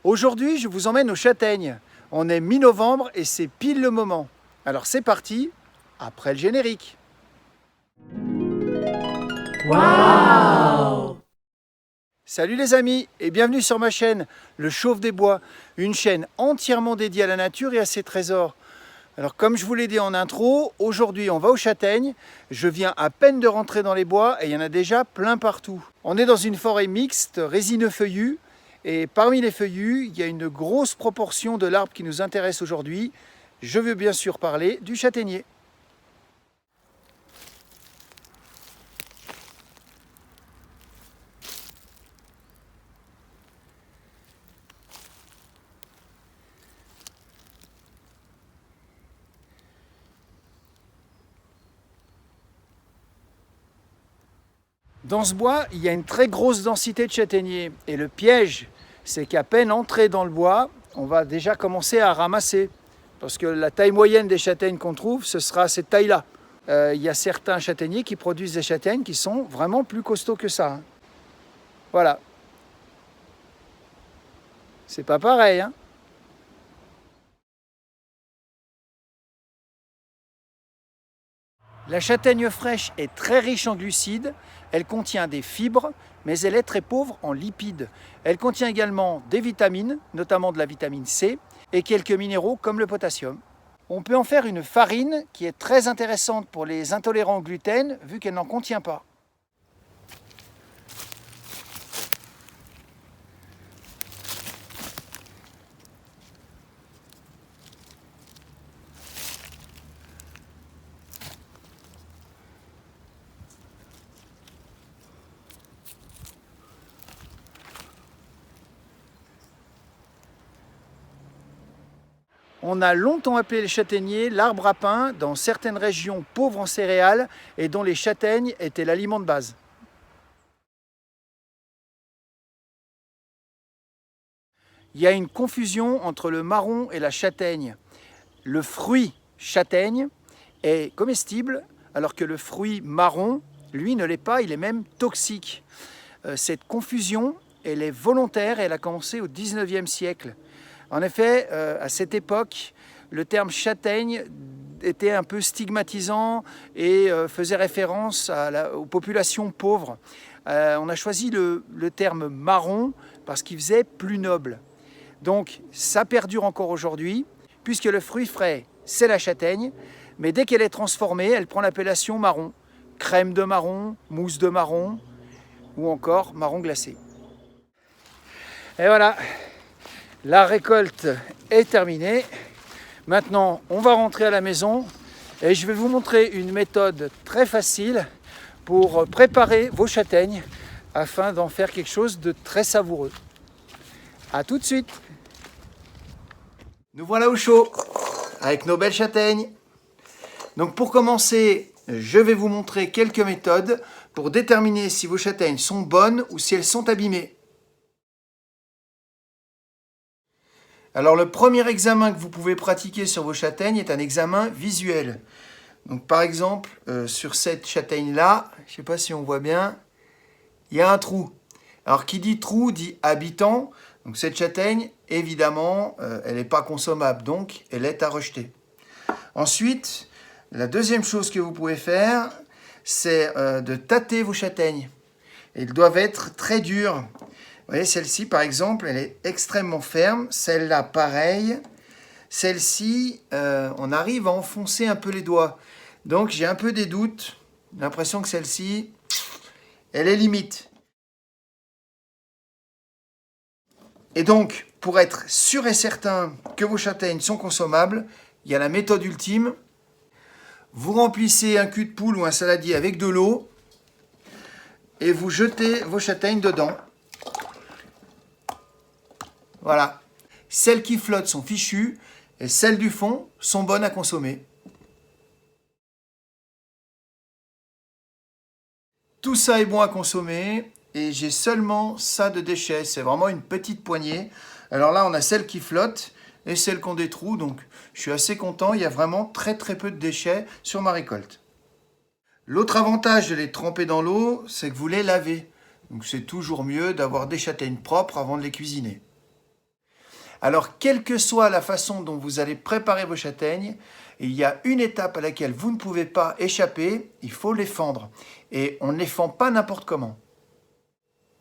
Aujourd'hui, je vous emmène aux châtaignes. On est mi-novembre et c'est pile le moment. Alors c'est parti, après le générique. Waouh! Salut les amis et bienvenue sur ma chaîne, Le Chauve des Bois, une chaîne entièrement dédiée à la nature et à ses trésors. Alors comme je vous l'ai dit en intro, aujourd'hui on va aux châtaignes. Je viens à peine de rentrer dans les bois et il y en a déjà plein partout. On est dans une forêt mixte, résineux-feuillus, et parmi les feuillus, il y a une grosse proportion de l'arbre qui nous intéresse aujourd'hui. Je veux bien sûr parler du châtaignier. Dans ce bois, il y a une très grosse densité de châtaigniers. Et le piège, c'est qu'à peine entré dans le bois, on va déjà commencer à ramasser. Parce que la taille moyenne des châtaignes qu'on trouve, ce sera cette taille-là. Il y a certains châtaigniers qui produisent des châtaignes qui sont vraiment plus costauds que ça. Voilà. C'est pas pareil, hein. La châtaigne fraîche est très riche en glucides, elle contient des fibres, mais elle est très pauvre en lipides. Elle contient également des vitamines, notamment de la vitamine C, et quelques minéraux comme le potassium. On peut en faire une farine qui est très intéressante pour les intolérants au gluten, vu qu'elle n'en contient pas. On a longtemps appelé les châtaigniers l'arbre à pain dans certaines régions pauvres en céréales et dont les châtaignes étaient l'aliment de base. Il y a une confusion entre le marron et la châtaigne. Le fruit châtaigne est comestible alors que le fruit marron, lui, ne l'est pas, il est même toxique. Cette confusion, elle est volontaire et elle a commencé au 19e siècle. En effet, à cette époque, le terme châtaigne était un peu stigmatisant et faisait référence aux populations pauvres. On a choisi le terme marron parce qu'il faisait plus noble. Donc ça perdure encore aujourd'hui, puisque le fruit frais, c'est la châtaigne, mais dès qu'elle est transformée, elle prend l'appellation marron. Crème de marron, mousse de marron, ou encore marron glacé. Et voilà, la récolte est terminée. Maintenant, on va rentrer à la maison et je vais vous montrer une méthode très facile pour préparer vos châtaignes afin d'en faire quelque chose de très savoureux. A tout de suite! Nous voilà au chaud avec nos belles châtaignes. Donc pour commencer, je vais vous montrer quelques méthodes pour déterminer si vos châtaignes sont bonnes ou si elles sont abîmées. Alors le premier examen que vous pouvez pratiquer sur vos châtaignes est un examen visuel. Donc par exemple, sur cette châtaigne-là, je ne sais pas si on voit bien, il y a un trou. Alors qui dit trou dit habitant. Donc cette châtaigne, évidemment, elle n'est pas consommable, donc elle est à rejeter. Ensuite, la deuxième chose que vous pouvez faire, c'est de tâter vos châtaignes. Elles doivent être très dures. Vous voyez, celle-ci, par exemple, elle est extrêmement ferme. Celle-là, pareil. Celle-ci, on arrive à enfoncer un peu les doigts. Donc, j'ai un peu des doutes. J'ai l'impression que celle-ci, elle est limite. Et donc, pour être sûr et certain que vos châtaignes sont consommables, il y a la méthode ultime. Vous remplissez un cul de poule ou un saladier avec de l'eau et vous jetez vos châtaignes dedans. Voilà. Celles qui flottent sont fichues et celles du fond sont bonnes à consommer. Tout ça est bon à consommer et j'ai seulement ça de déchets. C'est vraiment une petite poignée. Alors là, on a celles qui flottent et celles qui ont des trous. Donc, je suis assez content. Il y a vraiment très peu de déchets sur ma récolte. L'autre avantage de les tremper dans l'eau, c'est que vous les lavez. Donc, c'est toujours mieux d'avoir des châtaignes propres avant de les cuisiner. Alors, quelle que soit la façon dont vous allez préparer vos châtaignes, il y a une étape à laquelle vous ne pouvez pas échapper, il faut les fendre. Et on ne les fend pas n'importe comment.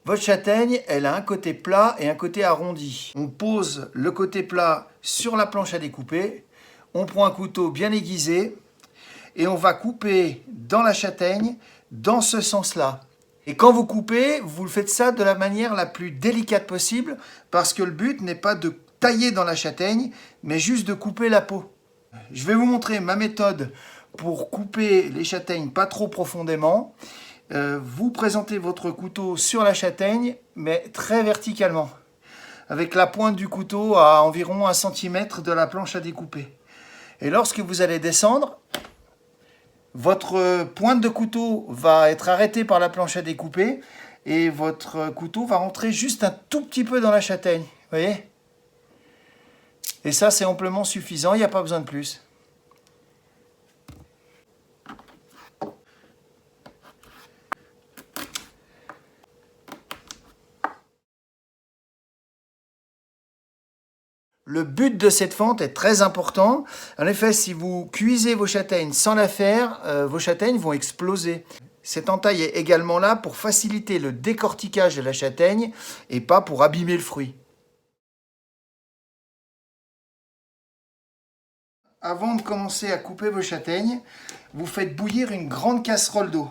Votre châtaigne, elle a un côté plat et un côté arrondi. On pose le côté plat sur la planche à découper, on prend un couteau bien aiguisé et on va couper dans la châtaigne dans ce sens-là. Et quand vous coupez, vous le faites ça de la manière la plus délicate possible parce que le but n'est pas de tailler dans la châtaigne, mais juste de couper la peau. Je vais vous montrer ma méthode pour couper les châtaignes pas trop profondément. Vous présentez votre couteau sur la châtaigne, mais très verticalement, avec la pointe du couteau à environ 1 cm de la planche à découper. Et lorsque vous allez descendre, votre pointe de couteau va être arrêtée par la planche à découper et votre couteau va rentrer juste un tout petit peu dans la châtaigne. Vous voyez ? Et ça, c'est amplement suffisant, il n'y a pas besoin de plus. Le but de cette fente est très important. En effet, si vous cuisez vos châtaignes sans la faire, vos châtaignes vont exploser. Cette entaille est également là pour faciliter le décortiquage de la châtaigne et pas pour abîmer le fruit. Avant de commencer à couper vos châtaignes, vous faites bouillir une grande casserole d'eau.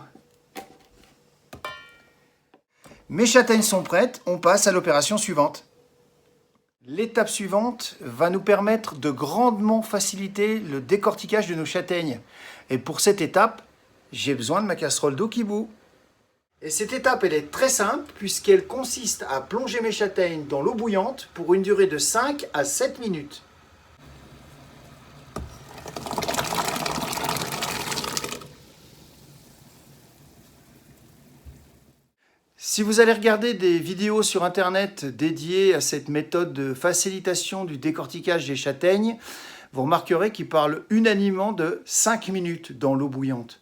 Mes châtaignes sont prêtes, on passe à l'opération suivante. L'étape suivante va nous permettre de grandement faciliter le décortiquage de nos châtaignes. Et pour cette étape, j'ai besoin de ma casserole d'eau qui bout. Et cette étape, elle est très simple puisqu'elle consiste à plonger mes châtaignes dans l'eau bouillante pour une durée de 5 à 7 minutes. Si vous allez regarder des vidéos sur internet dédiées à cette méthode de facilitation du décortiquage des châtaignes, vous remarquerez qu'ils parlent unanimement de 5 minutes dans l'eau bouillante.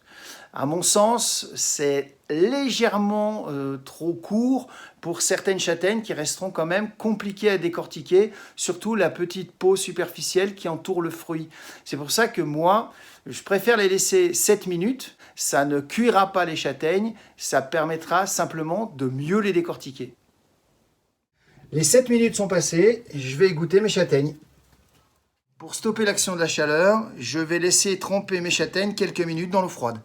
À mon sens, c'est légèrement trop court pour certaines châtaignes qui resteront quand même compliquées à décortiquer, surtout la petite peau superficielle qui entoure le fruit. C'est pour ça que moi, je préfère les laisser 7 minutes. Ça ne cuira pas les châtaignes, ça permettra simplement de mieux les décortiquer. Les 7 minutes sont passées, je vais égoutter mes châtaignes. Pour stopper l'action de la chaleur, je vais laisser tremper mes châtaignes quelques minutes dans l'eau froide.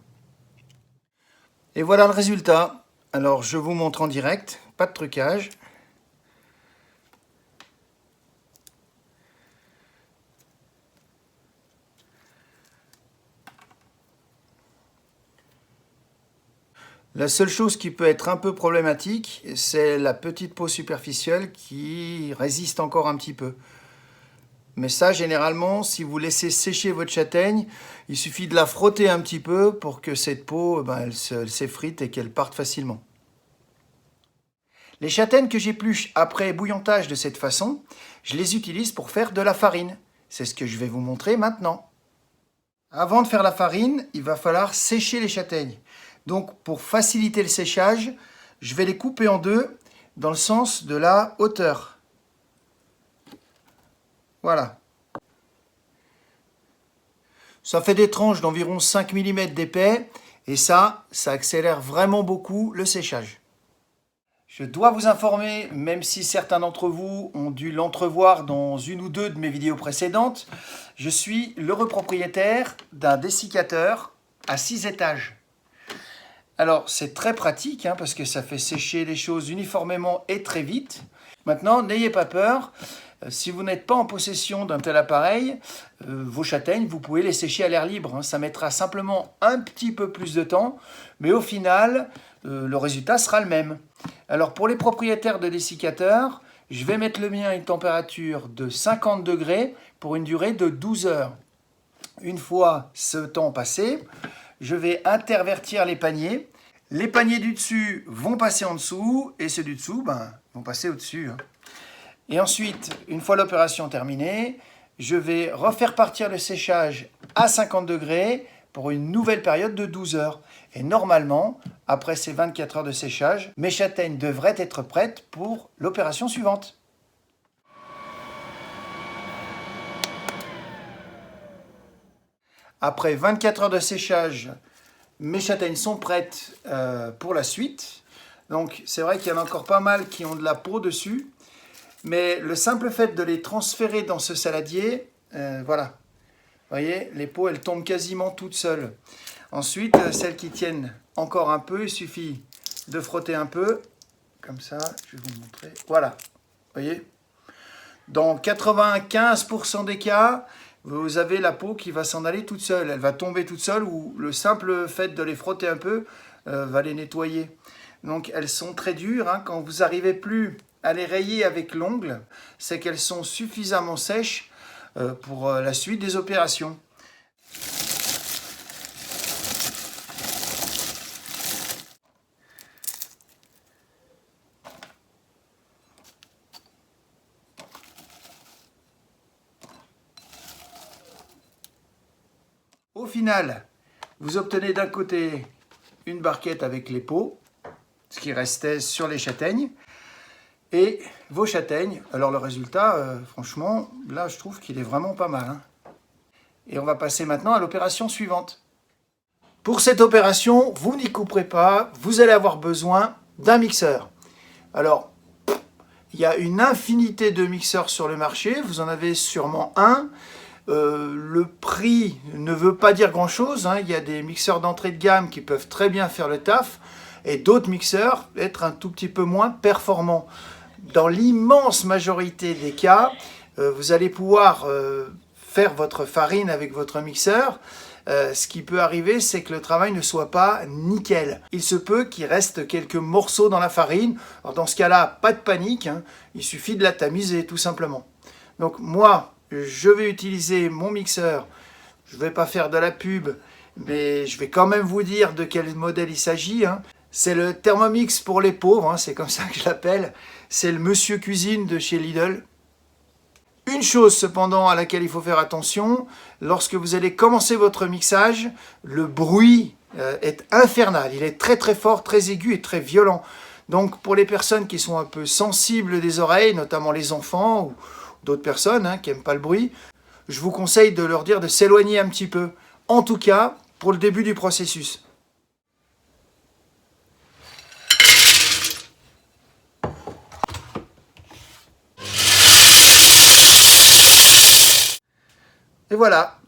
Et voilà le résultat. Alors je vous montre en direct, pas de trucage. La seule chose qui peut être un peu problématique, c'est la petite peau superficielle qui résiste encore un petit peu. Mais ça, généralement, si vous laissez sécher votre châtaigne, il suffit de la frotter un petit peu pour que cette peau, elle s'effrite et qu'elle parte facilement. Les châtaignes que j'épluche après bouillantage de cette façon, je les utilise pour faire de la farine. C'est ce que je vais vous montrer maintenant. Avant de faire la farine, il va falloir sécher les châtaignes. Donc, pour faciliter le séchage, je vais les couper en deux dans le sens de la hauteur. Voilà. Ça fait des tranches d'environ 5 mm d'épais et ça accélère vraiment beaucoup le séchage. Je dois vous informer, même si certains d'entre vous ont dû l'entrevoir dans une ou deux de mes vidéos précédentes, je suis l'heureux propriétaire d'un dessiccateur à 6 étages. Alors c'est très pratique parce que ça fait sécher les choses uniformément et très vite. Maintenant, n'ayez pas peur, si vous n'êtes pas en possession d'un tel appareil, vos châtaignes, vous pouvez les sécher à l'air libre. Ça mettra simplement un petit peu plus de temps, mais au final, le résultat sera le même. Alors pour les propriétaires de dessicateurs, je vais mettre le mien à une température de 50 degrés pour une durée de 12 heures. Une fois ce temps passé, je vais intervertir les paniers. Les paniers du dessus vont passer en dessous et ceux du dessous vont passer au-dessus. Et ensuite, une fois l'opération terminée, je vais refaire partir le séchage à 50 degrés pour une nouvelle période de 12 heures. Et normalement, après ces 24 heures de séchage, mes châtaignes devraient être prêtes pour l'opération suivante. Après 24 heures de séchage, mes châtaignes sont prêtes pour la suite. Donc c'est vrai qu'il y en a encore pas mal qui ont de la peau dessus. Mais le simple fait de les transférer dans ce saladier, voilà. Vous voyez, les peaux, elles tombent quasiment toutes seules. Ensuite, celles qui tiennent encore un peu, il suffit de frotter un peu. Comme ça, je vais vous montrer. Voilà, vous voyez. Dans 95% des cas, vous avez la peau qui va s'en aller toute seule. Elle va tomber toute seule ou le simple fait de les frotter un peu va les nettoyer. Donc elles sont très dures. Hein. Quand vous n'arrivez plus à les rayer avec l'ongle, c'est qu'elles sont suffisamment sèches pour la suite des opérations. Au final, vous obtenez d'un côté une barquette avec les peaux, ce qui restait sur les châtaignes, et vos châtaignes. Alors le résultat, franchement, là je trouve qu'il est vraiment pas mal. Hein. Et on va passer maintenant à l'opération suivante. Pour cette opération, vous n'y couperez pas, vous allez avoir besoin d'un mixeur. Alors, il y a une infinité de mixeurs sur le marché, vous en avez sûrement un. Le prix ne veut pas dire grand chose, hein. Il y a des mixeurs d'entrée de gamme qui peuvent très bien faire le taf et d'autres mixeurs être un tout petit peu moins performants. Dans l'immense majorité des cas, vous allez pouvoir faire votre farine avec votre mixeur. Ce qui peut arriver, c'est que le travail ne soit pas nickel. Il se peut qu'il reste quelques morceaux dans la farine. Alors dans ce cas-là, pas de panique, hein. Il suffit de la tamiser tout simplement. Donc moi, je vais utiliser mon mixeur, je ne vais pas faire de la pub, mais je vais quand même vous dire de quel modèle il s'agit. Hein. C'est le Thermomix pour les pauvres, hein, c'est comme ça que je l'appelle. C'est le Monsieur Cuisine de chez Lidl. Une chose cependant à laquelle il faut faire attention, lorsque vous allez commencer votre mixage, le bruit est infernal. Il est très très fort, très aigu et très violent. Donc pour les personnes qui sont un peu sensibles des oreilles, notamment les enfants ou d'autres personnes qui n'aiment pas le bruit, je vous conseille de leur dire de s'éloigner un petit peu. En tout cas, pour le début du processus. Et voilà.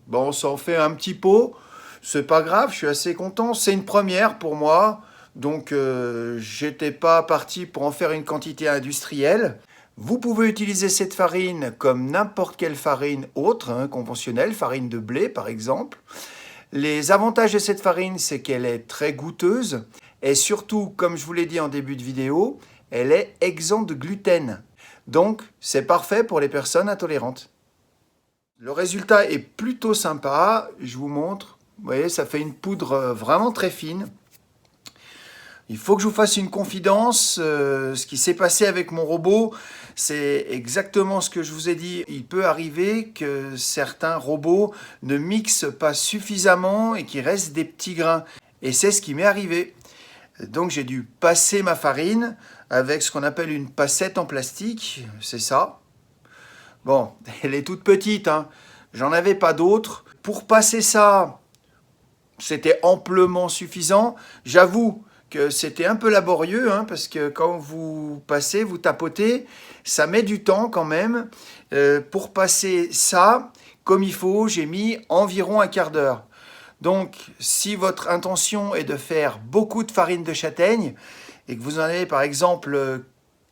Bon, ça en fait un petit pot. C'est pas grave, je suis assez content. C'est une première pour moi. Donc, j'étais pas parti pour en faire une quantité industrielle. Vous pouvez utiliser cette farine comme n'importe quelle farine autre, conventionnelle, farine de blé par exemple. Les avantages de cette farine, c'est qu'elle est très goûteuse et surtout, comme je vous l'ai dit en début de vidéo, elle est exempte de gluten. Donc, c'est parfait pour les personnes intolérantes. Le résultat est plutôt sympa, je vous montre. Vous voyez, ça fait une poudre vraiment très fine. Il faut que je vous fasse une confidence, ce qui s'est passé avec mon robot, c'est exactement ce que je vous ai dit. Il peut arriver que certains robots ne mixent pas suffisamment et qu'il reste des petits grains. Et c'est ce qui m'est arrivé. Donc j'ai dû passer ma farine avec ce qu'on appelle une passette en plastique, c'est ça. Bon, elle est toute petite, hein. J'en avais pas d'autres. Pour passer ça, c'était amplement suffisant. J'avoue que c'était un peu laborieux, parce que quand vous passez, vous tapotez, ça met du temps quand même. Pour passer ça, comme il faut, j'ai mis environ un quart d'heure. Donc, si votre intention est de faire beaucoup de farine de châtaigne, et que vous en avez par exemple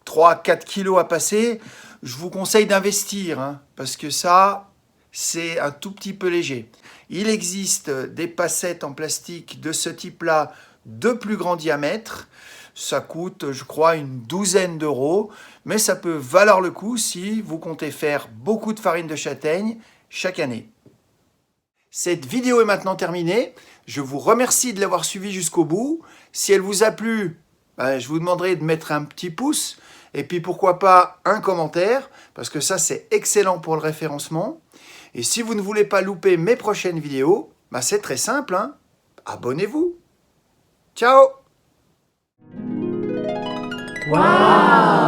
3-4 kilos à passer, je vous conseille d'investir, parce que ça, c'est un tout petit peu léger. Il existe des passettes en plastique de ce type-là, de plus grand diamètre. Ça coûte, je crois, une douzaine d'euros, mais ça peut valoir le coup si vous comptez faire beaucoup de farine de châtaigne chaque année. Cette vidéo est maintenant terminée. Je vous remercie de l'avoir suivie jusqu'au bout. Si elle vous a plu, je vous demanderai de mettre un petit pouce et puis pourquoi pas un commentaire, parce que ça c'est excellent pour le référencement. Et si vous ne voulez pas louper mes prochaines vidéos, c'est très simple, abonnez-vous. Ciao! Wow!